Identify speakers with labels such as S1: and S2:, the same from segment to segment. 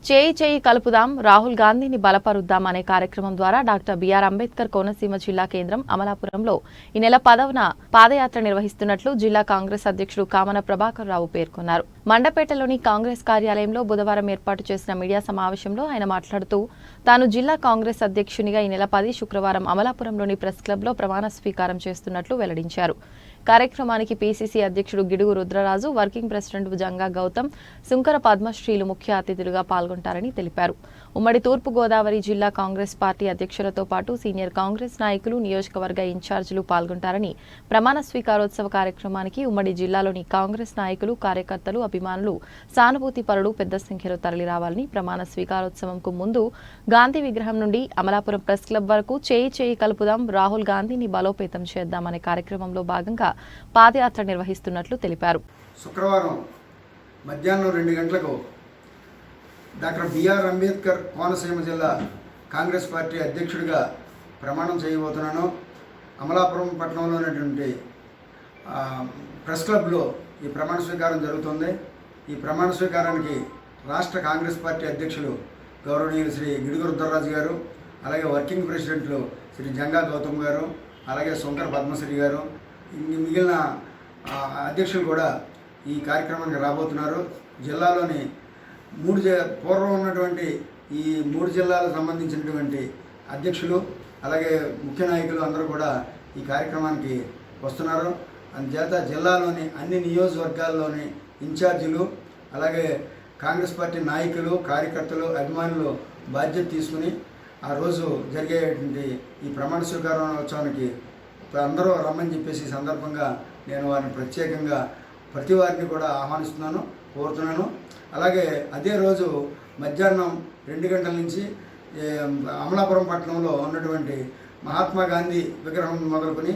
S1: చేయి చేయి కలుపుదాం రాహుల్ గాంధీని బలపరుద్దాం అనే కార్యక్రమం ద్వారా డాక్టర్ బిఆర్ అంబేద్కర్ కోనసీమ జిల్లా కేంద్రం అమలాపురంలో ఈ నెల 10వ పాదయాత్ర నిర్వహిస్తున్నట్లు జిల్లా కాంగ్రెస్ అధ్యక్షుడు కామన ప్రభాకర్ రావు పేర్కొన్నారు. మండపేటలోని కాంగ్రెస్ కార్యాలయంలో బుధవారం ఏర్పాటు చేసిన మీడియా సమావేశంలో ఆయన మాట్లాడుతూ తాను జిల్లా కాంగ్రెస్ అధ్యక్షునిగా ఈ నెల 10 శుక్రవారం అమలాపురంలోని ప్రెస్ క్లబ్లో ప్రమాణ స్వీకారం చేస్తున్నట్లు వెల్లడించారు. కార్యక్రమానికి పీసీసీ అధ్యక్షుడు గిడుగు రుద్రరాజు, వర్కింగ్ ప్రెసిడెంట్ జంగా గౌతమ్, సుంకర పద్మశ్రీలు ముఖ్య అతిథులుగా పాల్గొంటారని తెలిపారు. ఉమ్మడి తూర్పు గోదావరి జిల్లా కాంగ్రెస్ పార్టీ అధ్యక్షులతో పాటు సీనియర్ కాంగ్రెస్ నాయకులు, నియోజకవర్గ ఇన్ఛార్జీలు పాల్గొంటారని, ప్రమాణ స్వీకారోత్సవ కార్యక్రమానికి ఉమ్మడి జిల్లాలోని కాంగ్రెస్ నాయకులు, కార్యకర్తలు, అభిమానులు, సానుభూతి పరులు పెద్ద సంఖ్యలో తరలిరావాలని, ప్రమాణ స్వీకారోత్సవంకు ముందు గాంధీ విగ్రహం నుండి అమలాపురం ప్రెస్ క్లబ్ వరకు చేయి చేయి కలుపుదాం రాహుల్ గాంధీని బలోపేతం చేద్దామనే కార్యక్రమంలో భాగంగా పాదయాత్ర నిర్వహిస్తున్నట్లు తెలిపారు.
S2: శుక్రవారం మధ్యాహ్నం 2 గంటలకు డాక్టర్ బిఆర్ అంబేద్కర్ కోనసీమ జిల్లా కాంగ్రెస్ పార్టీ అధ్యక్షుడిగా ప్రమాణం చేయబోతున్నాను. అమలాపురం పట్టణంలో ఉన్నటువంటి ప్రెస్ క్లబ్లో ఈ ప్రమాణ స్వీకారం జరుగుతుంది. ఈ ప్రమాణ స్వీకారానికి రాష్ట్ర కాంగ్రెస్ పార్టీ అధ్యక్షులు గౌరవనీయులు శ్రీ గిడుగు రుద్రరాజు గారు, అలాగే వర్కింగ్ ప్రెసిడెంట్లు శ్రీ జంగా గౌతమ్ గారు, అలాగే సుంకర పద్మశ్రీ గారు, మిగిలిన అధ్యక్షులు కూడా ఈ కార్యక్రమానికి రాబోతున్నారు. జిల్లాలోని పూర్వం ఉన్నటువంటి ఈ 3 జిల్లాలకు సంబంధించినటువంటి అధ్యక్షులు, అలాగే ముఖ్య నాయకులు అందరూ కూడా ఈ కార్యక్రమానికి వస్తున్నారు. అందుచేత జిల్లాలోని అన్ని నియోజకవర్గాల్లోని ఇన్ఛార్జీలు, అలాగే కాంగ్రెస్ పార్టీ నాయకులు, కార్యకర్తలు, అభిమానులు బాధ్యత తీసుకుని ఆ రోజు జరిగేటువంటి ఈ ప్రమాణ స్వీకారోత్సవానికి అందరూ రమ్మని చెప్పేసి ఈ సందర్భంగా నేను వారిని ప్రత్యేకంగా ప్రతి వారిని కూడా ఆహ్వానిస్తున్నాను, కోరుతున్నాను. అలాగే అదే రోజు మధ్యాహ్నం 2 గంటల నుంచి అమలాపురం పట్టణంలో ఉన్నటువంటి మహాత్మా గాంధీ విగ్రహం మొదలుకొని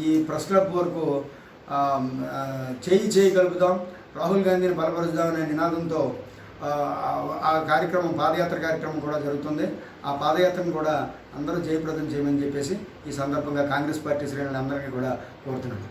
S2: ఈ ప్రెస్ క్లబ్ వరకు చేయి చేయి కలుపుదాం రాహుల్ గాంధీని బలపరుద్దాం అనే నినాదంతో ఆ కార్యక్రమం, పాదయాత్ర కార్యక్రమం కూడా జరుగుతుంది. ఆ పాదయాత్రను కూడా అందరూ జయప్రదం చేయమని చెప్పేసి ఈ సందర్భంగా కాంగ్రెస్ పార్టీ శ్రేణులందరికీ కూడా కోరుతున్నాను.